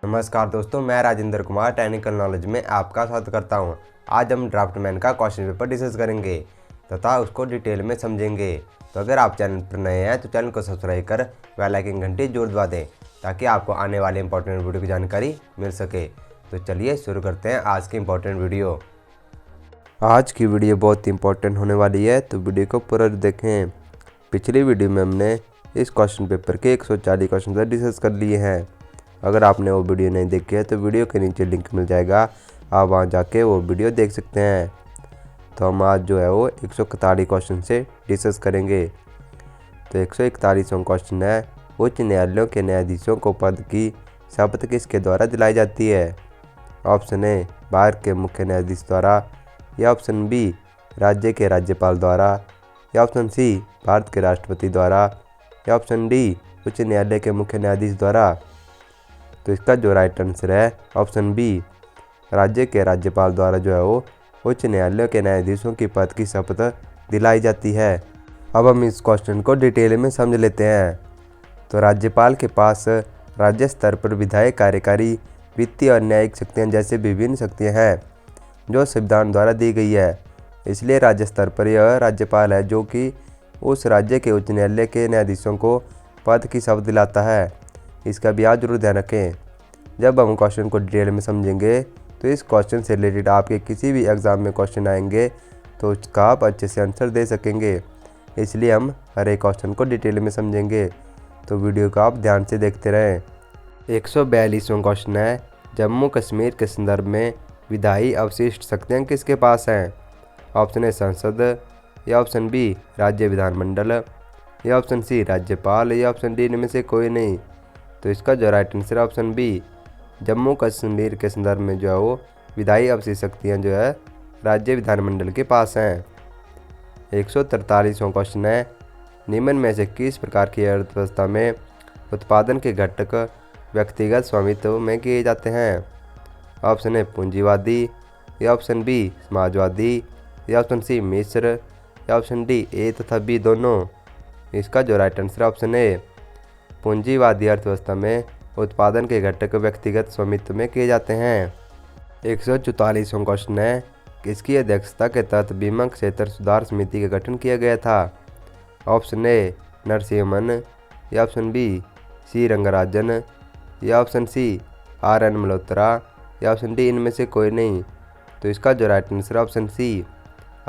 नमस्कार दोस्तों, मैं राजेंद्र कुमार टेक्निकल नॉलेज में आपका स्वागत करता हूं। आज हम ड्राफ्टमैन का क्वेश्चन पेपर डिस्कस करेंगे तथा उसको डिटेल में समझेंगे। तो अगर आप चैनल पर नए हैं तो चैनल को सब्सक्राइब कर बेल आइकन घंटी जरूर दबा दें ताकि आपको आने वाले इंपॉर्टेंट वीडियो की जानकारी मिल सके। तो चलिए शुरू करते हैं आज की इंपॉर्टेंट वीडियो। आज की वीडियो बहुत इंपॉर्टेंट होने वाली है, तो वीडियो को पूरा देखें। पिछली वीडियो में हमने इस क्वेश्चन पेपर के 140 क्वेश्चन डिस्कस कर लिए हैं। अगर आपने वो वीडियो नहीं देखी है तो वीडियो के नीचे लिंक मिल जाएगा, आप वहाँ जाके वो वीडियो देख सकते हैं। तो हम आज जो है वो 141 क्वेश्चन से डिस्कस करेंगे। तो 141वां क्वेश्चन है, उच्च न्यायालयों के न्यायाधीशों को पद की शपथ किसके द्वारा दिलाई जाती है? ऑप्शन ए भारत के मुख्य न्यायाधीश द्वारा, या ऑप्शन बी राज्य के राज्यपाल द्वारा, या ऑप्शन सी भारत के राष्ट्रपति द्वारा, या ऑप्शन डी उच्च न्यायालय के मुख्य न्यायाधीश द्वारा। तो इसका जो राइट आंसर है ऑप्शन बी, राज्य के राज्यपाल द्वारा जो है वो उच्च न्यायालयों के न्यायाधीशों की पद की शपथ दिलाई जाती है। अब हम इस क्वेश्चन को डिटेल में समझ लेते हैं। तो राज्यपाल के पास राज्य स्तर पर विधायी, कार्यकारी, वित्तीय और न्यायिक शक्तियाँ जैसे विभिन्न शक्तियाँ हैं जो संविधान द्वारा दी गई है। इसलिए राज्य स्तर पर यह राज्यपाल है जो कि उस राज्य के उच्च न्यायालय के न्यायाधीशों को पद की शपथ दिलाता है। इसका भी आप जरूर ध्यान रखें। जब हम क्वेश्चन को डिटेल में समझेंगे तो इस क्वेश्चन से रिलेटेड आपके किसी भी एग्ज़ाम में क्वेश्चन आएंगे तो उसका आप अच्छे से आंसर दे सकेंगे। इसलिए हम हर एक क्वेश्चन को डिटेल में समझेंगे, तो वीडियो को आप ध्यान से देखते रहें। 142वां क्वेश्चन है, जम्मू कश्मीर के संदर्भ में विधायी अवशिष्ट शक्तियाँ किसके पास हैं? ऑप्शन ए संसद, या ऑप्शन बी राज्य विधानमंडल, या ऑप्शन सी राज्यपाल, या ऑप्शन डी इनमें से कोई नहीं। तो इसका जो राइट आंसर है ऑप्शन बी, जम्मू कश्मीर के संदर्भ में जो है वो विधायी अवशिष्ट शक्तियाँ जो है राज्य विधानमंडल के पास हैं। 143वां क्वेश्चन है, निम्न में से किस प्रकार की अर्थव्यवस्था में उत्पादन के घटक व्यक्तिगत स्वामित्व में किए जाते हैं? ऑप्शन ए पूंजीवादी, या ऑप्शन बी समाजवादी, या ऑप्शन सी मिश्र, या ऑप्शन डी ए तथा बी दोनों। इसका जो राइट आंसर है ऑप्शन ए, पूंजीवादी अर्थव्यवस्था में उत्पादन के घटक व्यक्तिगत स्वामित्व में किए जाते हैं। 144वां क्वेश्चन है, किसकी अध्यक्षता के तहत बीमा क्षेत्र सुधार समिति का गठन किया गया था? ऑप्शन ए नरसिम्हन, या ऑप्शन बी सी रंगराजन, या ऑप्शन सी RN मल्होत्रा, या ऑप्शन डी इनमें से कोई नहीं। तो इसका जो right answer option C,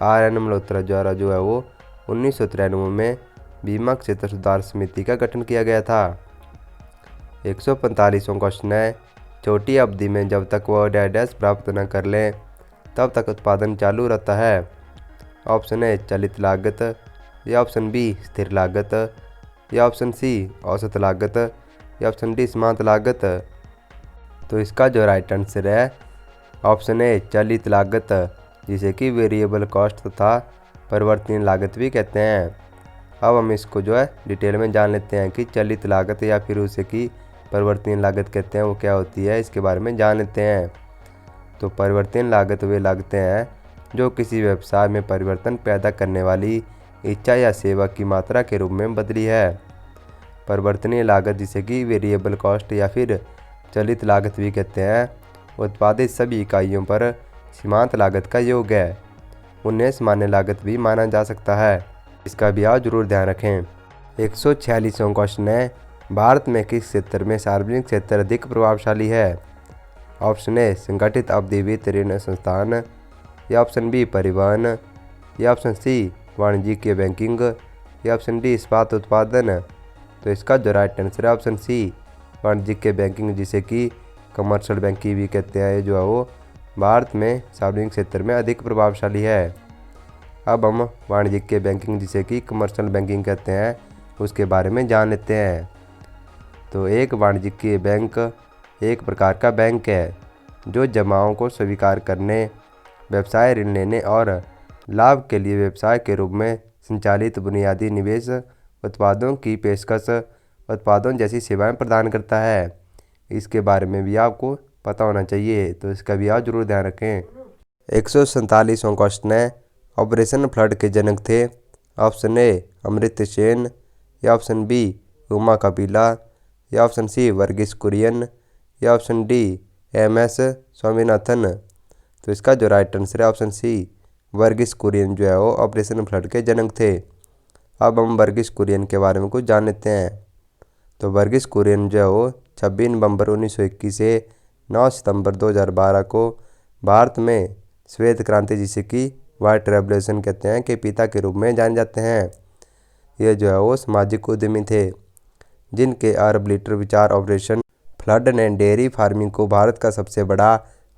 RN Malhotra द्वारा जो है वो 1993 में बीमा क्षेत्र सुधार समिति का गठन किया गया था। 145वां क्वेश्चन है, छोटी अवधि में जब तक वह डैश प्राप्त न कर लें तब तक उत्पादन चालू रहता है। ऑप्शन ए चलित लागत, या ऑप्शन बी स्थिर लागत, या ऑप्शन सी औसत लागत, या ऑप्शन डी सीमांत लागत। तो इसका जो राइट आंसर है ऑप्शन ए चलित लागत, जिसे कि वेरिएबल कॉस्ट तथा परिवर्तनीय लागत भी कहते हैं। अब हम इसको जो है डिटेल में जान लेते हैं कि चलित लागत या फिर उसे कि परिवर्तनीय लागत कहते हैं वो क्या होती है, इसके बारे में जान लेते हैं। तो परिवर्तनीय लागत वे लागतें हैं जो किसी व्यवसाय में परिवर्तन पैदा करने वाली इच्छा या सेवा की मात्रा के रूप में बदली है। परिवर्तनीय लागत, जिसे कि वेरिएबल कॉस्ट या फिर चलित लागत भी कहते हैं, उत्पादित सभी इकाइयों पर सीमांत लागत का योग है। उन्हें सामान्य लागत भी माना जा सकता है, इसका भी आप जरूर ध्यान रखें। 146वां क्वेश्चन है, भारत में किस क्षेत्र में सार्वजनिक क्षेत्र अधिक प्रभावशाली है? ऑप्शन ए संगठित अवधि वित्त ऋण संस्थान, या ऑप्शन बी परिवहन, या ऑप्शन सी वाणिज्यिक बैंकिंग, या ऑप्शन डी इस्पात उत्पादन। तो इसका जो राइट आंसर है ऑप्शन सी वाणिज्यिक बैंकिंग, जिसे कि कमर्शियल बैंकिंग भी कहते हैं, जो है वो भारत में सार्वजनिक क्षेत्र में अधिक प्रभावशाली है। अब हम वाणिज्यिक बैंकिंग, जिसे कि कमर्शियल बैंकिंग कहते हैं, उसके बारे में जान लेते हैं। तो एक वाणिज्यिक बैंक एक प्रकार का बैंक है जो जमाओं को स्वीकार करने, व्यवसाय ऋण लेने और लाभ के लिए व्यवसाय के रूप में संचालित बुनियादी निवेश उत्पादों की पेशकश उत्पादों जैसी सेवाएं प्रदान करता है। इसके बारे में भी आपको पता होना चाहिए, तो इसका भी आप जरूर ध्यान रखें। 147वां क्वेश्चन है, ऑपरेशन फ्लड के जनक थे? ऑप्शन ए अमृत्य सेन, या ऑप्शन बी उमा कपिला, या ऑप्शन सी वर्गीस कुरियन, या ऑप्शन डी MS स्वामीनाथन। तो इसका जो राइट आंसर है ऑप्शन सी, वर्गीस कुरियन जो है वो ऑपरेशन फ्लड के जनक थे। अब हम वर्गीस कुरियन के बारे में कुछ जान लेते हैं। तो वर्गीस कुरियन जो है वो 26 नवंबर 1921 से 9 सितंबर 2012 को भारत में श्वेत क्रांति, जिसे कि व्हाइट रेवोल्यूशन कहते हैं, के पिता के रूप में जाने जाते हैं। ये जो है वो सामाजिक उद्यमी थे, जिनके अरब लीटर विचार ऑपरेशन फ्लड ने डेयरी फार्मिंग को भारत का सबसे बड़ा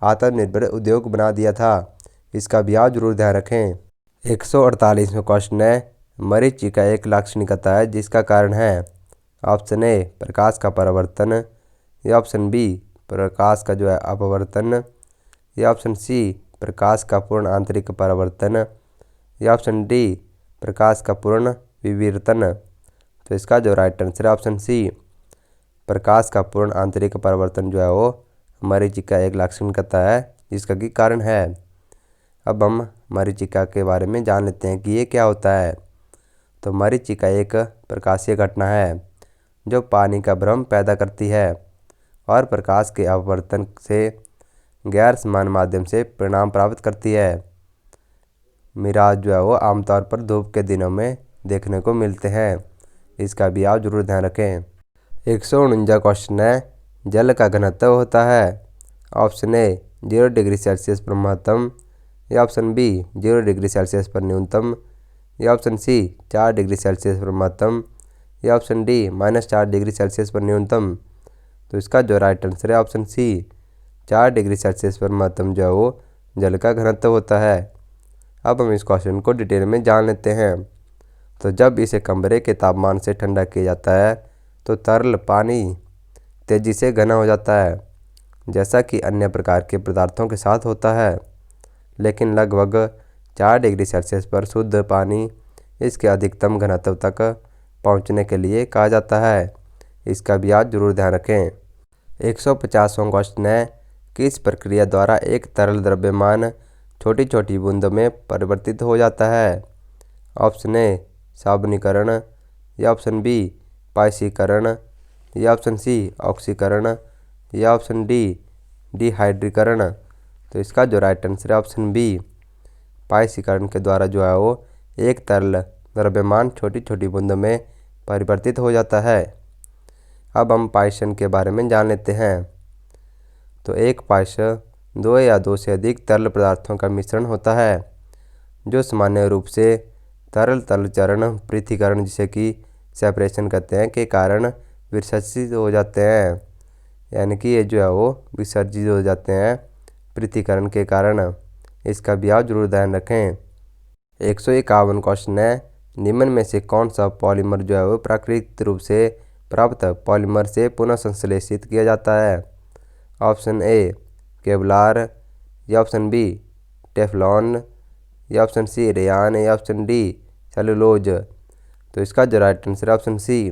आत्मनिर्भर उद्योग बना दिया था। इसका भी आप जरूर ध्यान रखें। 148वां क्वेश्चन है, मरीचिका एक लाक्षणिकता है जिसका कारण है। ऑप्शन ए प्रकाश का परावर्तन, या ऑप्शन बी प्रकाश का जो है अपवर्तन, या ऑप्शन सी प्रकाश का पूर्ण आंतरिक परावर्तन, या ऑप्शन डी प्रकाश का पूर्ण विवर्तन। तो इसका जो राइट आंसर है ऑप्शन सी, प्रकाश का पूर्ण आंतरिक परावर्तन जो है वो मरीचिका एक लाक्षणिकता है जिसका कि कारण है। अब हम मरीचिका के बारे में जान लेते हैं कि ये क्या होता है। तो मरीचिका एक प्रकाशीय घटना है जो पानी का भ्रम पैदा करती है और प्रकाश के अपवर्तन से गैर समान माध्यम से परिणाम प्राप्त करती है। मिराज जो है वो आमतौर पर धूप के दिनों में देखने को मिलते हैं। इसका भी आप जरूर ध्यान रखें। 149 क्वेश्चन है, जल का घनत्व होता है। ऑप्शन ए 0 डिग्री सेल्सियस पर महत्तम, या ऑप्शन बी 0 डिग्री सेल्सियस पर न्यूनतम, या ऑप्शन सी 4 डिग्री सेल्सियस पर महत्तम, या ऑप्शन डी -4 डिग्री सेल्सियस पर न्यूनतम। तो इसका जो राइट आंसर है ऑप्शन सी, 4 डिग्री सेल्सियस पर महत्तम जो है वो जल का घनत्व होता है। अब हम इस क्वेश्चन को डिटेल में जान लेते हैं। तो जब इसे कमरे के तापमान से ठंडा किया जाता है तो तरल पानी तेज़ी से घना हो जाता है, जैसा कि अन्य प्रकार के पदार्थों के साथ होता है। लेकिन लगभग 4 डिग्री सेल्सियस पर शुद्ध पानी इसके अधिकतम घनत्व तक पहुंचने के लिए कहा जाता है। इसका भी आप जरूर ध्यान रखें। 150वां क्वेश्चन है, किस प्रक्रिया द्वारा एक तरल द्रव्यमान छोटी छोटी बूंदों में परिवर्तित हो जाता है। ऑप्शन ए साबुनीकरण, या ऑप्शन बी पायसीकरण, या ऑप्शन सी ऑक्सीकरण, या ऑप्शन डी डिहाइड्रीकरण। तो इसका जो राइट आंसर है ऑप्शन बी, पायसीकरण के द्वारा जो है वो एक तरल द्रव्यमान छोटी छोटी बूंदों में परिवर्तित हो जाता है। अब हम पायसन के बारे में जान लेते हैं। तो एक पायस 2 या 2 से अधिक तरल पदार्थों का मिश्रण होता है जो सामान्य रूप से तरल तल चरण पृथक्करण, जिसे कि सेपरेशन कहते हैं, के कारण विसर्जित हो जाते हैं। यानी कि ये जो है वो विसर्जित हो जाते हैं पृथक्करण के कारण। इसका भी आप जरूर ध्यान रखें। 151 क्वेश्चन है, निम्न में से कौन सा पॉलीमर जो है वो प्राकृतिक रूप से प्राप्त पॉलीमर से पुनः संश्लेषित किया जाता है। ऑप्शन ए केवलार, या ऑप्शन बी टेफ्लॉन, या ऑप्शन सी रेयान, या ऑप्शन डी सेलुलोज। तो इसका जो राइट आंसर है ऑप्शन सी,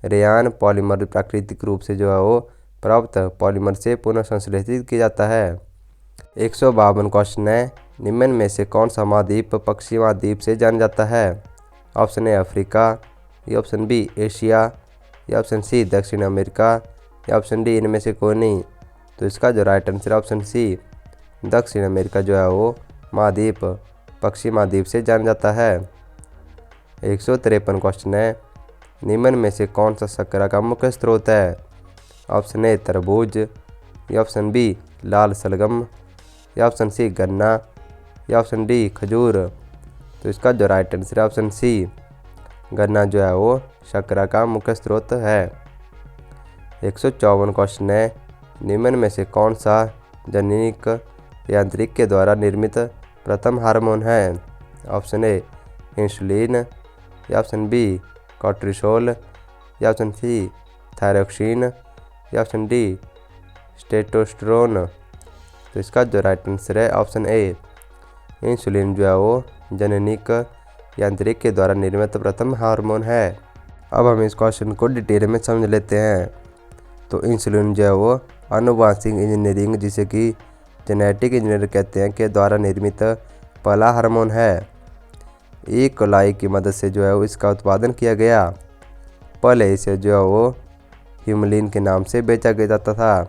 रेयान पॉलीमर प्राकृतिक रूप से जो है वो प्राप्त पॉलीमर से पुनः संश्लेषित किया जाता है। 152 क्वेश्चन है, निम्न में से कौन सा महाद्वीप पश्चिमी महाद्वीप से जाना जाता है। ऑप्शन ए अफ्रीका, या ऑप्शन बी एशिया, या ऑप्शन सी दक्षिण अमेरिका, या ऑप्शन डी इनमें से कोई नहीं। तो इसका जो राइट आंसर है ऑप्शन सी, दक्षिण अमेरिका जो है वो महाद्वीप पश्चिमी महाद्वीप से जाना जाता है। 153 क्वेश्चन है, निम्न में से कौन सा शर्करा का मुख्य स्रोत है। ऑप्शन ए तरबूज, या ऑप्शन बी लाल सलगम, या ऑप्शन सी गन्ना, या ऑप्शन डी खजूर। तो इसका जो राइट आंसर है ऑप्शन सी, गन्ना जो है वो शर्करा का मुख्य स्रोत है। 154 क्वेश्चन है, निम्न में से कौन सा जननिक यांत्रिक के द्वारा निर्मित प्रथम हार्मोन है। ऑप्शन ए इंसुलिन, या ऑप्शन बी कॉर्टिसोल, या ऑप्शन सी थायरोक्सिन, या ऑप्शन डी टेस्टोस्टेरोन। तो इसका जो राइट आंसर है ऑप्शन ए, इंसुलिन जो है वो जननिक यांत्रिक के द्वारा निर्मित प्रथम हार्मोन है। अब हम इस क्वेश्चन को डिटेल में समझ लेते हैं। तो इंसुलिन जो है वो आनुवांशिक इंजीनियरिंग, जिसे कि जेनेटिक इंजीनियर कहते हैं, के द्वारा निर्मित पहला हार्मोन है। ई कोलाई की मदद से जो है वो इसका उत्पादन किया गया। पहले इसे जो है वो ह्यूमलिन के नाम से बेचा गया जाता था,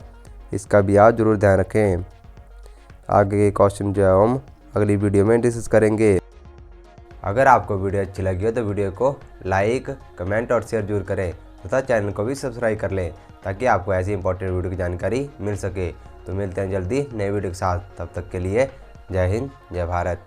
इसका भी आप ज़रूर ध्यान रखें। आगे के क्वेश्चन जो है हम अगली वीडियो में डिस्कस करेंगे। अगर आपको वीडियो अच्छी लगी हो तो वीडियो को लाइक, कमेंट और शेयर जरूर करें तथा चैनल को भी सब्सक्राइब कर लें ताकि आपको ऐसी इंपॉर्टेंट वीडियो की जानकारी मिल सके। तो मिलते हैं जल्दी नए वीडियो के साथ, तब तक के लिए जय हिंद, जय भारत।